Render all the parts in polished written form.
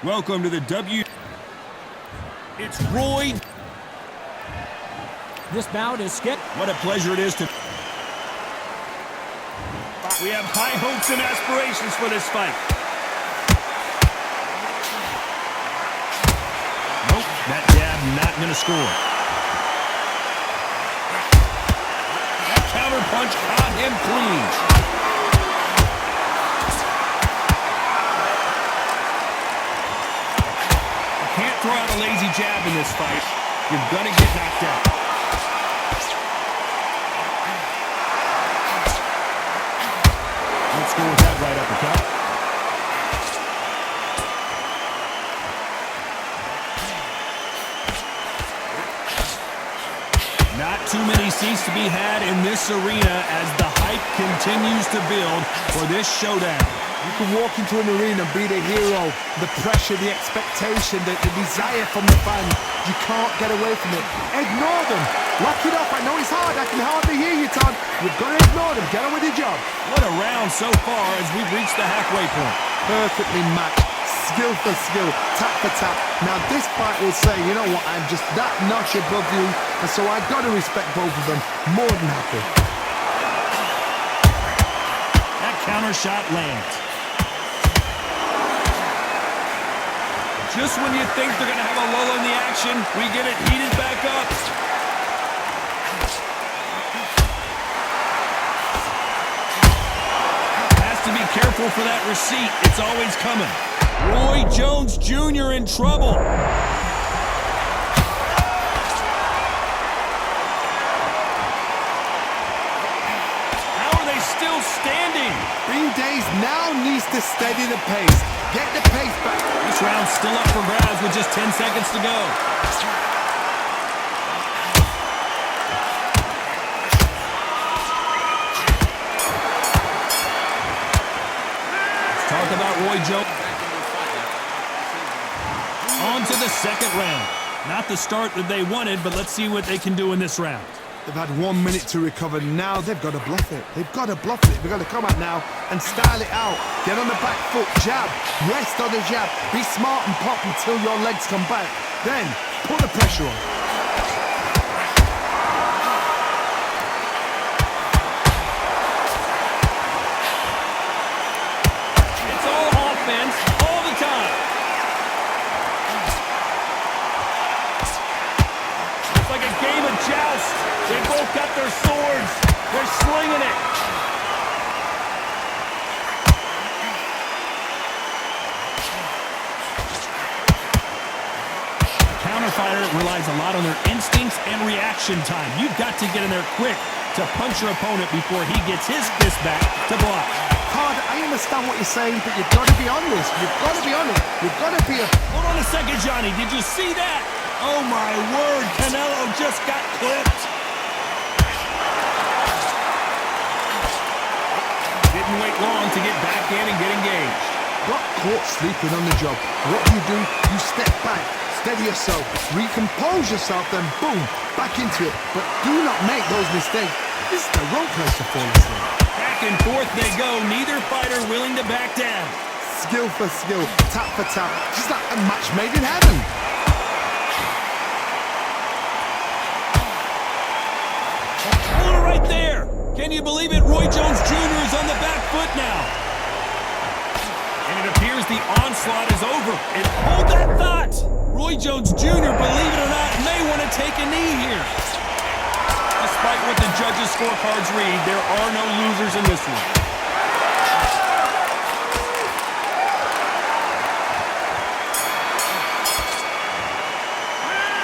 Welcome to the W. It's Roy. This bout is skipped. What a pleasure it is to... We have high hopes and aspirations for this fight. Nope, that jab not going to score. That counter punch caught him clean. Can't throw out a lazy jab in this fight. You're gonna get knocked out. Let's go with that right uppercut. Not too many seats to be had in this arena as the hype continues to build for this showdown. You can walk into an arena and be the hero. The pressure, the expectation, the desire from the fans. You can't get away from it. Ignore them. Lock it up. I know it's hard. I can hardly hear you, Todd. You've got to ignore them. Get on with your job. What a round so far as we've reached the halfway point. Perfectly matched. Skill for skill. Tap for tap. Now this fight will say, you know what, I'm just that notch above you. And so I've got to respect both of them. More than happy. That counter shot lands. Just when you think they're going to have a lull in the action, we get it heated back up. Has to be careful for that receipt. It's always coming. Roy Jones Jr. in trouble. How are they still standing? Bean Days now needs to steady the pace. Get the pace back. This round's still up for grabs with just 10 seconds to go. Let's talk about Roy Jones. On to the second round. Not the start that they wanted, but let's see what they can do in this round. They've had 1 minute to recover. Now they've got to bluff it. They've got to bluff it. They've got to come out now and style it out. Get on the back foot, jab, rest on the jab. Be smart and pop until your legs come back. Then put the pressure on. It's all offense all the time. It's like a game of joust. They both got their swords. They're slinging it. Counter fighter relies a lot on their instincts and reaction time. You've got to get in there quick to punch your opponent before he gets his fist back to block. Todd, I understand what you're saying, but you've got to be on this. You've got to be on it. You've got to be a... Hold on a second, Johnny. Did you see that? Oh, my word. Canelo just got clipped. Didn't wait long to get back in and get engaged. Got caught sleeping on the job. What do? You step back, steady yourself, recompose yourself, then boom, back into it. But do not make those mistakes. This is the wrong place to fall asleep. Back and forth they go, neither fighter willing to back down. Skill for skill, tap for tap, just like a match made in heaven. Hold it right there. Can you believe it? Roy Jones Jr. is on the back foot now. And it appears the onslaught is over. And hold that thought. Roy Jones Jr., believe it or not, may want to take a knee here. Despite what the judges' scorecards read, there are no losers in this one.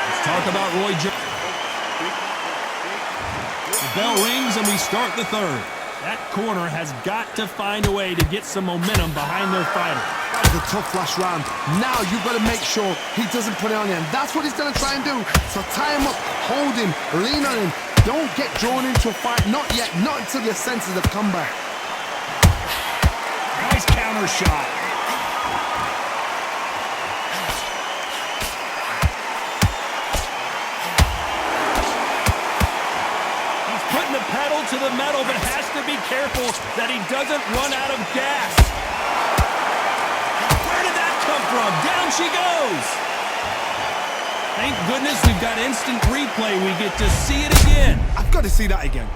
Let's talk about Roy Jones. The bell rings and we start the third. That corner has got to find a way to get some momentum behind their fighter. That was a tough last round. Now you've got to make sure he doesn't put it on you. And that's what he's going to try and do. So tie him up, hold him, lean on him. Don't get drawn into a fight. Not yet. Not until your senses have come back. Nice counter shot. Putting the pedal to the metal, but has to be careful that he doesn't run out of gas. Where did that come come from? Down she goes. Thank goodness we've got instant replay. We get to see it again. I've got to see that again.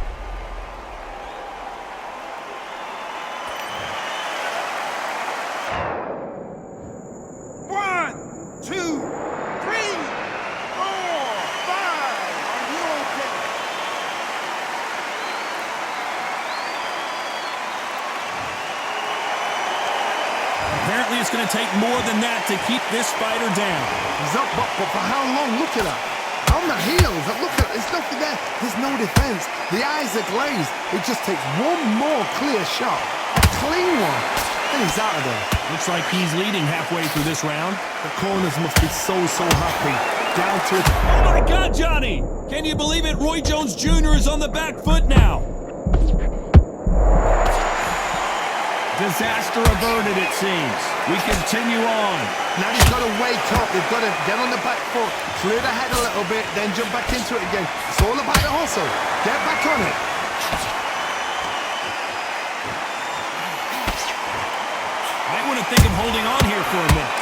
Apparently it's going to take more than that to keep this fighter down. He's up, but for how long? Look at that. On the heels. Look at there's nothing there. There's no defense. The eyes are glazed. It just takes one more clear shot. A clean one. And he's out of there. Looks like he's leading halfway through this round. The corners must be so happy. Down to it. Oh my God, Johnny! Can you believe it? Roy Jones Jr. is on the back foot now. Disaster averted, it seems. We continue on. Now he's got to wake up. They've got to get on the back foot, clear the head a little bit, then jump back into it again. It's all about the hustle. Get back on it. Might want to think of holding on here for a minute.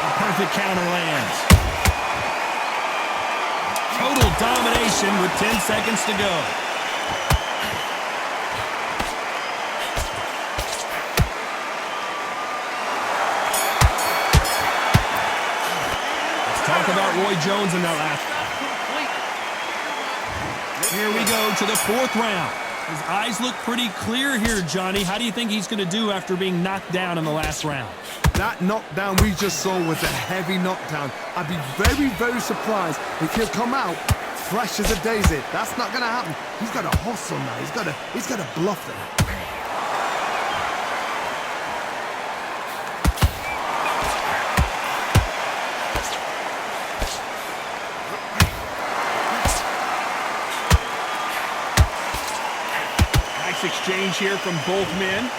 A perfect counter lands. Total domination with 10 seconds to go. Talk about Roy Jones in that last. Here we go to the fourth round. His eyes look pretty clear here, Johnny. How do you think he's going to do after being knocked down in the last round? That knockdown we just saw was a heavy knockdown. I'd be very surprised if he'll come out fresh as a daisy. That's not going to happen. He's got to hustle now. He's got to bluff them. Exchange here from both men.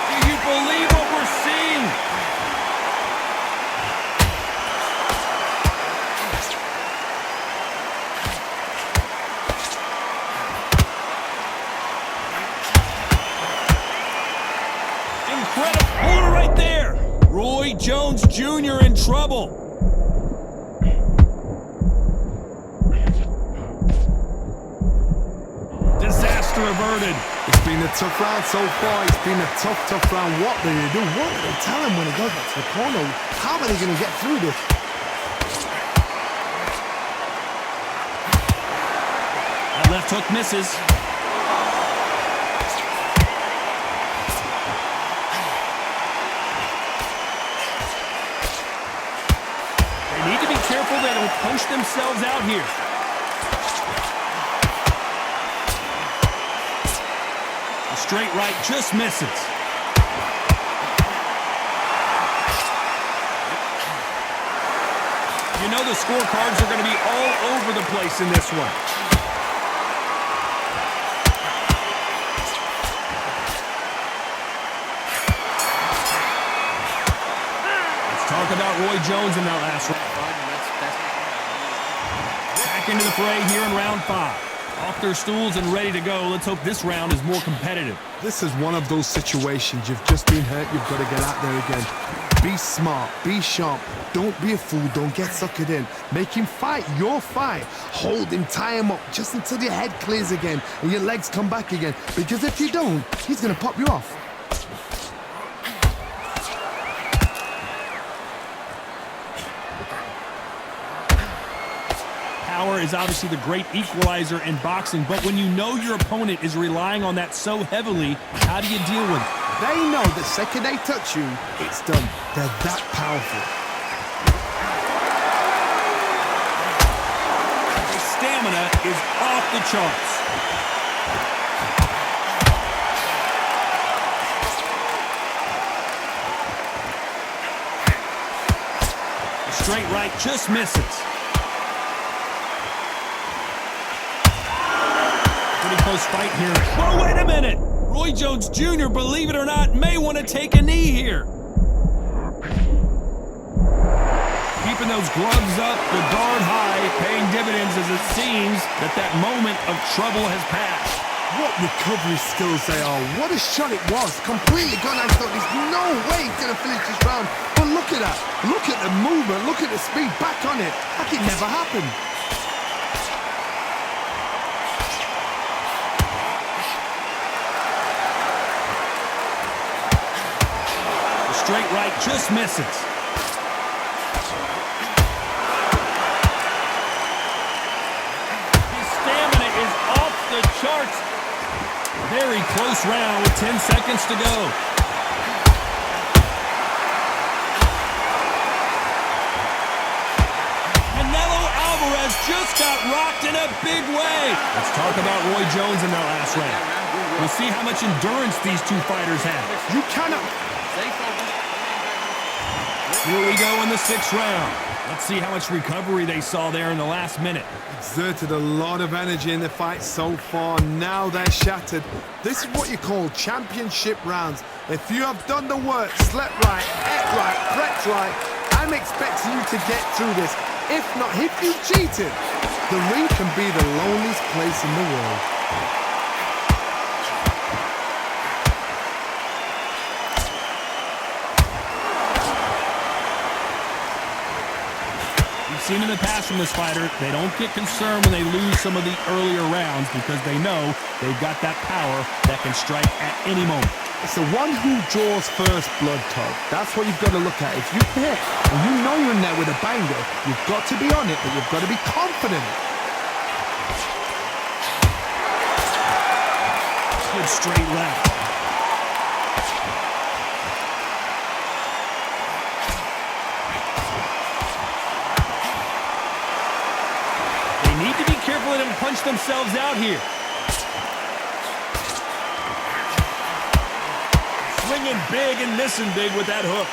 Do you believe what we're seeing? Incredible. Hold it right there. Roy Jones Jr. in trouble. Disaster averted. It's been a tough round so far. It's been a tough round. What do they do? What do they tell him when he goes back to the corner? How are they going to get through this? That left hook misses. Need to be careful they don't punch themselves out here. A straight right just misses. You know the scorecards are going to be all over the place in this one. Talk about Roy Jones in that last round. Back into the fray here in round 5. Off their stools and ready to go. Let's hope this round is more competitive. This is one of those situations. You've just been hurt. You've got to get out there again. Be smart. Be sharp. Don't be a fool. Don't get suckered in. Make him fight your fight. Hold him. Tie him up just until your head clears again and your legs come back again. Because if you don't, he's going to pop you off. Power is obviously the great equalizer in boxing, but when you know your opponent is relying on that so heavily, how do you deal with it? They know the second they touch you, it's done. They're that powerful. The stamina is off the charts. The straight right just misses. Pretty close fight here. Whoa, wait a minute! Roy Jones Jr., believe it or not, may want to take a knee here. Keeping keeping those gloves up, the guard high, paying dividends as it seems that that moment of trouble has passed. What recovery skills they are. What a shot it was. Completely gone. I thought there's no way he's going to finish this round. But look at that. Look at the movement. Look at the speed. Back on it. Like it never happened. The straight right just misses. His stamina is off the charts. Very close round with 10 seconds to go. Canelo Alvarez just got rocked in a big way. Let's talk about Roy Jones in their last round. We'll see how much endurance these two fighters have. You cannot... Here we go in the 6th round. Let's see how much recovery they saw there in the last minute. Exerted a lot of energy in the fight so far. Now they're shattered. This is what you call championship rounds. If you have done the work, slept right, ate right, prepped right, I'm expecting you to get through this. If not, if you cheated, the ring can be the loneliest place in the world. Seen in the past from this fighter, they don't get concerned when they lose some of the earlier rounds because they know they've got that power that can strike at any moment. It's the one who draws first blood, Todd. That's what you've got to look at. If you hit and you know you're in there with a banger, you've got to be on it, but you've got to be confident. Good straight left. Need to be careful and punch themselves out here. Swinging big and missing big with that hook.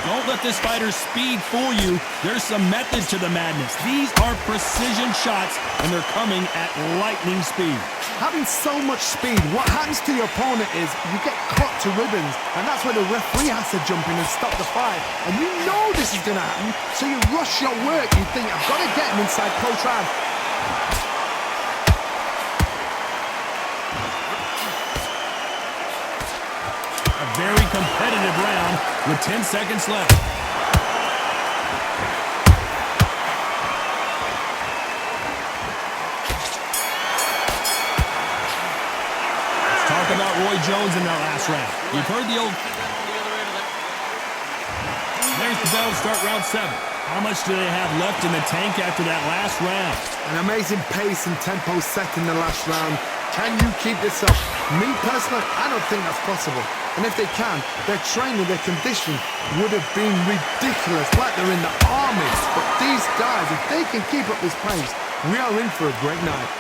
Don't let this fighter's speed fool you. There's some method to the madness. These are precision shots, and they're coming at lightning speed. Having so much speed, what happens to your opponent is you get cut to ribbons, and that's where the referee has to jump in and stop the fight. And you know this is going to happen, so you rush your work. You think, I've got to get him inside close round. A very competitive round with 10 seconds left. Talk about Roy Jones in that last round. You've heard the old... There's the bell to start round 7. How much do they have left in the tank after that last round? An amazing pace and tempo set in the last round. Can you keep this up? Me personally, I don't think that's possible. And if they can, their training, their conditioning would have been ridiculous, like they're in the army. But these guys, if they can keep up this pace, we are in for a great night.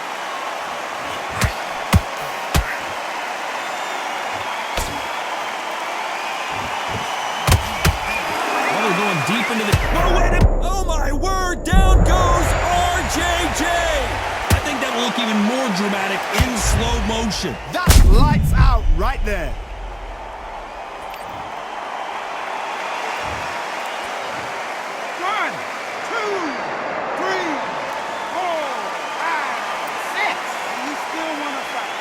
Going deep into the... Oh, wait a... Oh, my word! Down goes RJJ! I think that will look even more dramatic in slow motion. That's lights out right there. One, two, three, four, five, six. And you still want to fight.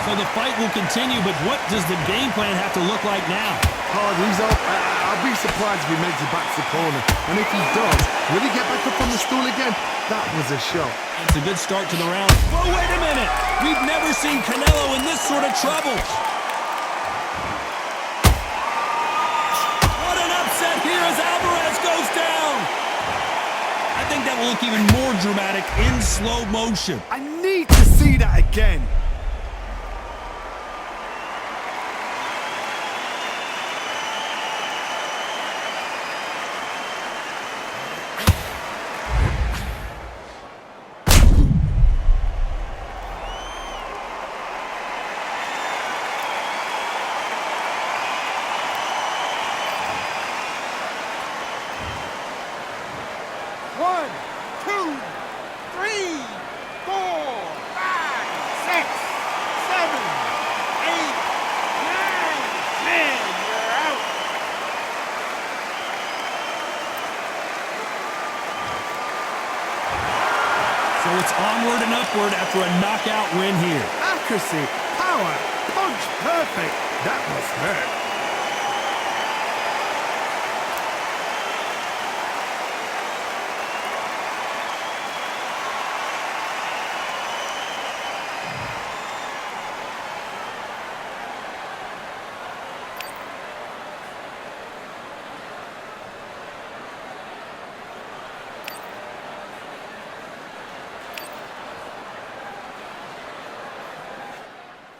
So the fight will continue, but what does the game plan have to look like now? Hard, he's up. I'll be surprised if he makes it back to the corner. And if he does, will he get back up on the stool again? That was a shot. It's a good start to the round. Oh, wait a minute! We've never seen Canelo in this sort of trouble. What an upset here as Alvarez goes down! I think that will look even more dramatic in slow motion. I need to see that again. One, It's onward and upward after a knockout win here. Accuracy, power, punch, perfect. That must hurt.